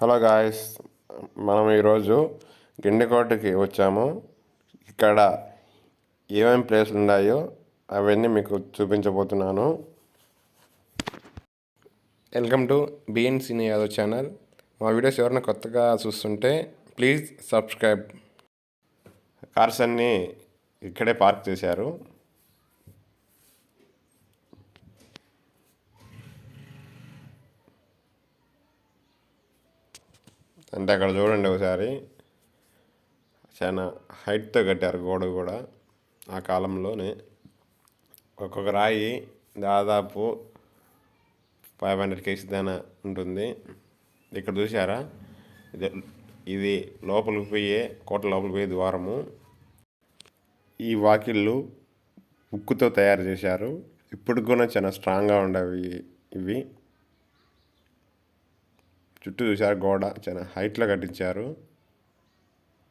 Hello guys, మనం ఈరోజు గిండికోటకి వచ్చాము. ఇక్కడ ఏమేమి ప్లేస్లు ఉన్నాయో అవన్నీ మీకు చూపించబోతున్నాను. Welcome to B N cine Yadav channel. మా వీడియోస్ ఎవరైనా కొత్తగా చూస్తుంటే ప్లీజ్ సబ్స్క్రైబ్. కార్స్ అన్నీ ఇక్కడే పార్క్ చేశారు. అంటే అక్కడ చూడండి ఒకసారి, చాలా హైట్తో కట్టారు గోడ కూడా. ఆ కాలంలోనే ఒక్కొక్క రాయి దాదాపు 500 kg దాకా ఉంటుంది. ఇక్కడ చూసారా, ఇది లోపలికి పోయే కోట లోపలికి పోయే ద్వారము. ఈ వాకిళ్ళు ఉక్కుతో తయారు చేశారు. ఇప్పుడు కూడా చాలా స్ట్రాంగ్గా ఉండవి ఇవి. చుట్టూ చూసారు, గోడ చాలా హైట్లో కట్టించారు.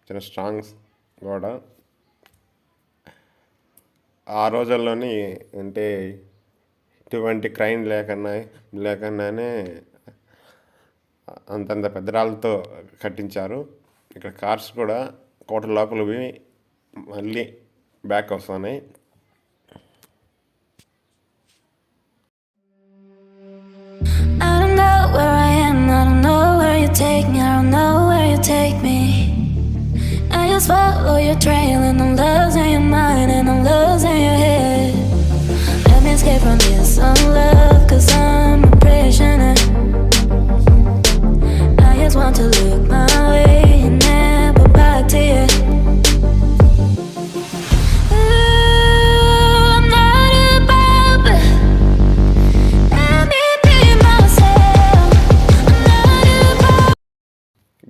చాలా స్ట్రాంగ్ గోడ. ఆ రోజుల్లోని అంటే ఇటువంటి క్రైమ్ లేకుండానే అంతంత పెద్ద రాళ్ళతో కట్టించారు. ఇక్కడ కార్స్ కూడా కోట లోపల పోయి మళ్ళీ బ్యాక్ వస్తున్నాయి. Take me, I don't know where you take me. I just follow your trail and I'm losing your mind and I'm losing your head. Let me escape from this unlove, cause I'm a prisoner. I just want to look my way and never back to you.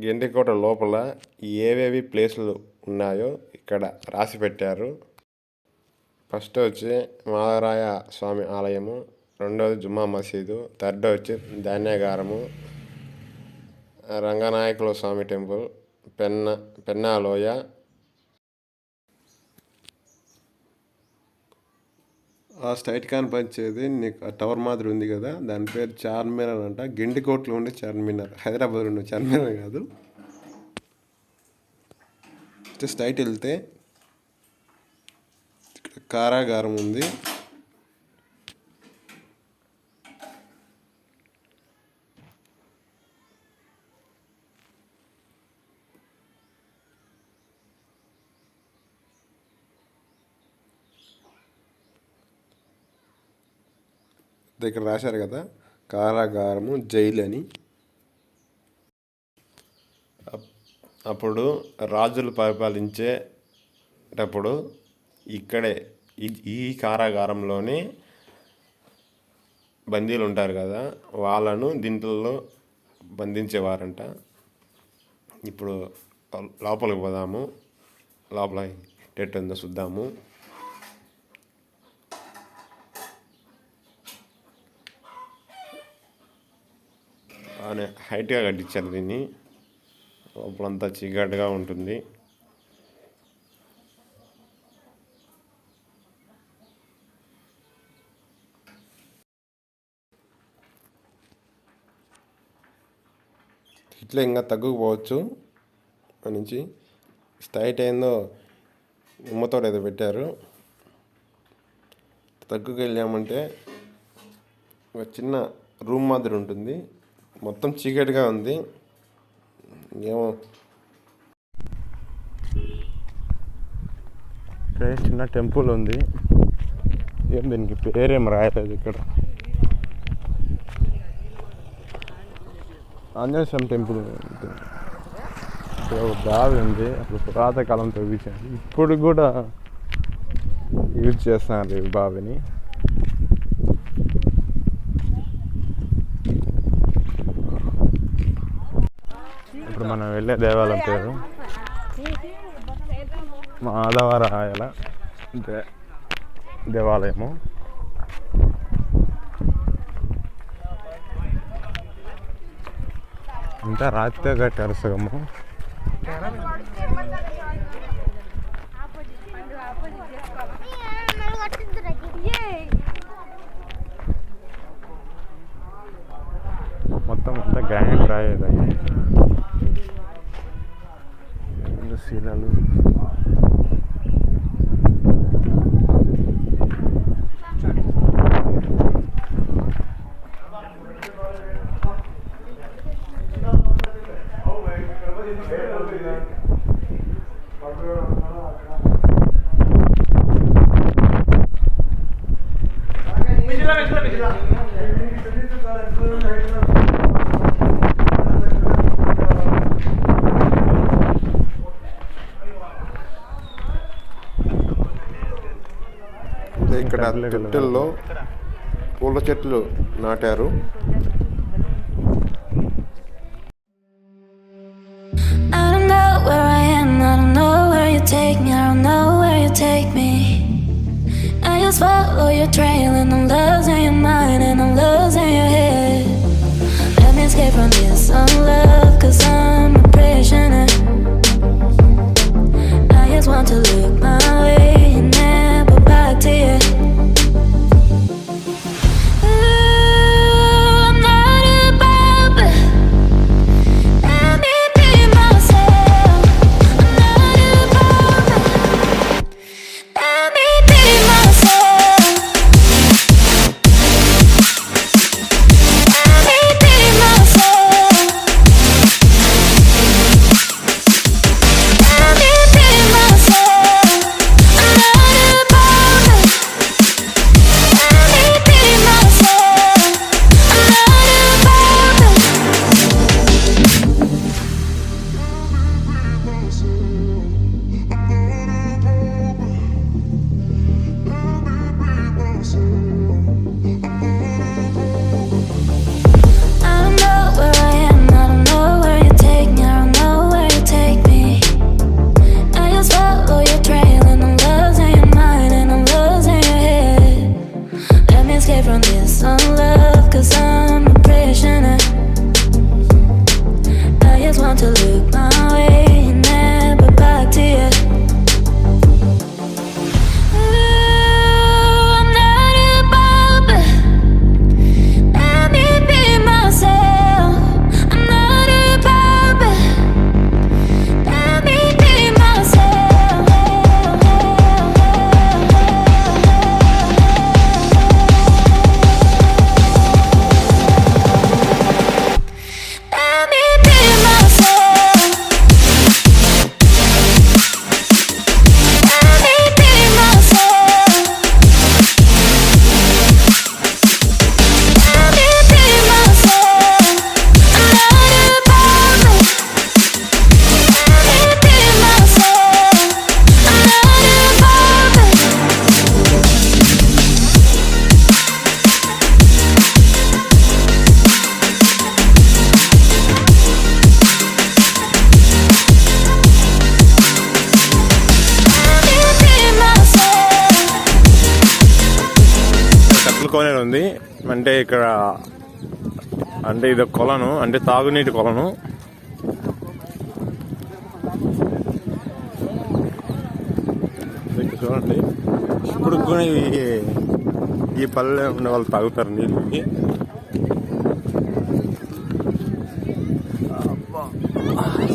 గిండికోట లోపల ఏవేవి ప్లేసులు ఉన్నాయో ఇక్కడ రాసి పెట్టారు. First వచ్చి మాధవరాయ స్వామి ఆలయము, రెండవది జుమ్మా మసీదు, థర్డ్ వచ్చి ధాన్యాగారము, రంగనాయకుల స్వామి టెంపుల్, పెన్నాలోయ, ఆ స్ట్రైట్ కనిపించేది నీకు టవర్ మాదిరి ఉంది కదా, దాని పేరు చార్మినార్ అంట. గిండికోట్లో ఉండే చార్మినార్, హైదరాబాద్లో ఉండే చార్మినార్ కాదు. స్ట్రైట్ వెళ్తే ఇక్కడ కారాగారం ఉంది. ఇక్కడ రాశారు కదా, కారాగారము, జైలు అని. అప్పుడు రాజులు పరిపాలించేటప్పుడు ఇక్కడే ఈ కారాగారంలోనే బందీలు ఉంటారు కదా, వాళ్ళను దీంట్లో బంధించేవారంట. ఇప్పుడు లోపలికి పోదాము, లోపల ఎట్టు ఉందో చూద్దాము. బాగానే హైట్గా కట్టించారు దీన్ని. లోపలంతా చీకటిగా ఉంటుంది. ఇట్లా ఇంకా తగ్గుకుపోవచ్చు నుంచి. స్ట్రైట్ అయిందో నిమ్మతో ఏదో పెట్టారు. తగ్గుకు వెళ్ళామంటే ఒక చిన్న రూమ్ మాదిరి ఉంటుంది. మొత్తం చీకటిగా ఉంది. ఏమో ఇక్కడ చిన్న టెంపుల్ ఉంది. ఏం దీనికి పేరేం రాయలేదు. ఇక్కడ ఆంజనేయ స్వామి టెంపుల్ ఉంటుంది. ఇక్కడ ఒక బావి ఉంది. అప్పుడు పురాతకాలం తవ్వించారు. ఇప్పుడు కూడా యూజ్ చేస్తున్నారు ఈ బావిని. ఇప్పుడు మనం వెళ్ళే దేవాలయం పేరు మాధవరాయల దేవాలయము. అంతా రాతితో కట్టారు సగము. మొత్తం అంతా గ్రానైట్ రాయేది. శిలలు. ఇక్కడ తొట్టెల్లో పూల చెట్లు నాటారు. I don't know where I am, I don't know where you take me, I don't know where you take me. I just follow your trail and I'm losing your mind and I'm losing your head. Let me escape from this love, cause I'm a prisoner. I just want to look my way and never back to you. కోనేరు ఉంది. అంటే ఇక్కడ అంటే ఇది కొలను, అంటే తాగునీటి కొలను. ఇక్కడ చూడండి, ఇప్పుడు కూడా ఈ పల్లె ఉండే వాళ్ళు తాగుతారు నీళ్ళకి.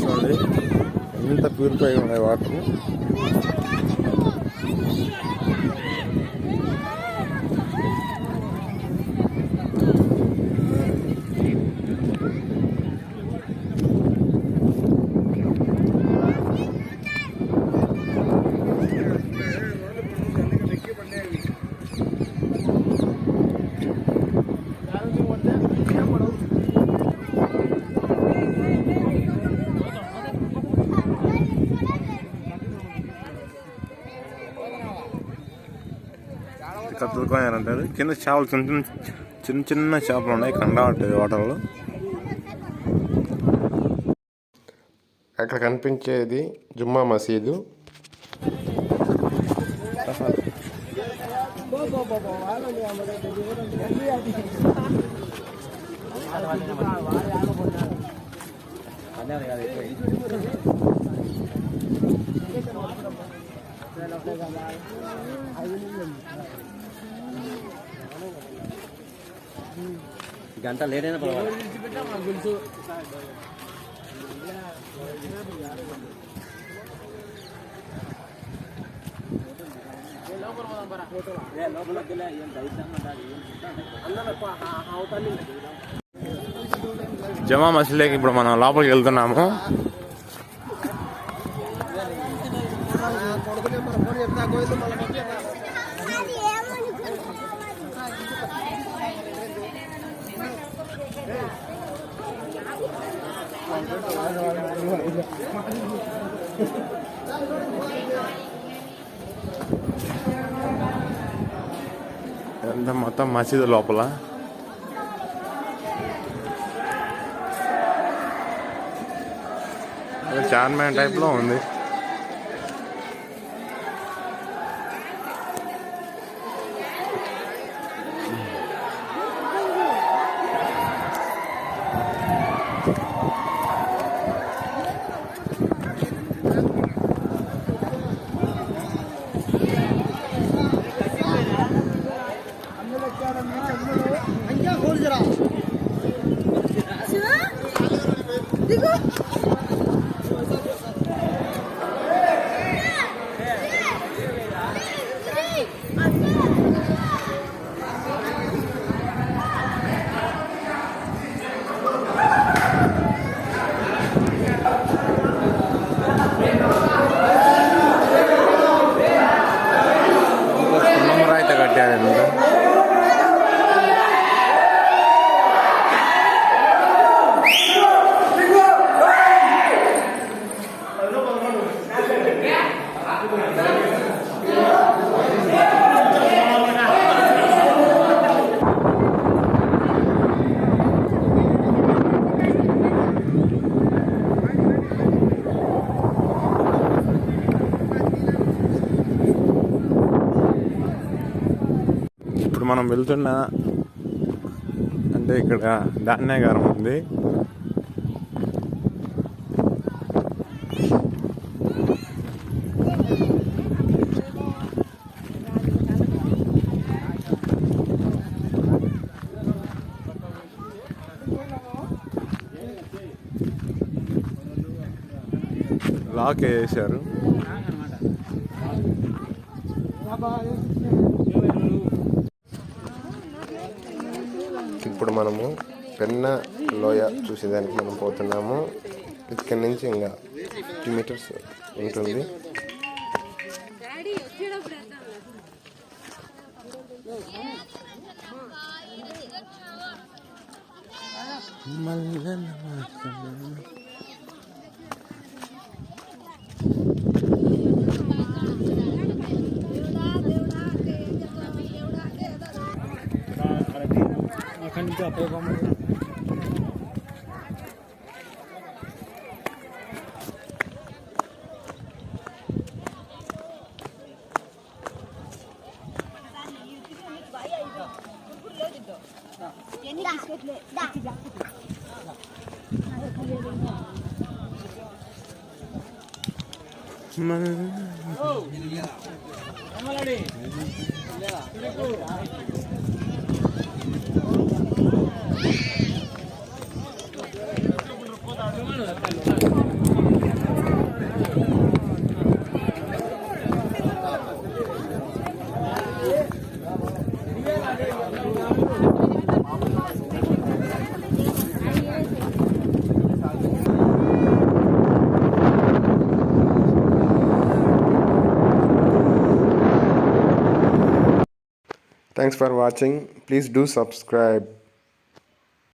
చూడండి ఎంత ప్యూరిఫై ఉన్నాయి వాటర్. కత్తులుకోయారంటారు. కింద చేపలు చిన్న చిన్న చేపలు ఉన్నాయి, కండా ఉంటుంది వాటర్లో. అక్కడ కనిపించేది జుమ్మా మసీదు. గంట లేట్ అయినా పర్వాలేదు. జమా మసీద్కి ఇప్పుడు మనం లోపలికి వెళ్తున్నాము. ఎంత మొత్తం మసీదు లోపల చార్మినార్ టైప్లో ఉంది. రాయితే కట్టారు. ఇప్పుడు మనం వెళ్తున్న అంటే ఇక్కడ ధాన్యాగారం ఉంది. లాక్ వేసారు. ఇప్పుడు మనము పెన్నా లోయ చూసేదానికి మనం పోతున్నాము. ఇక్కడి నుంచి ఇంకా 50 మీటర్స్ ఉంటుంది. Thanks for watching. Please do subscribe.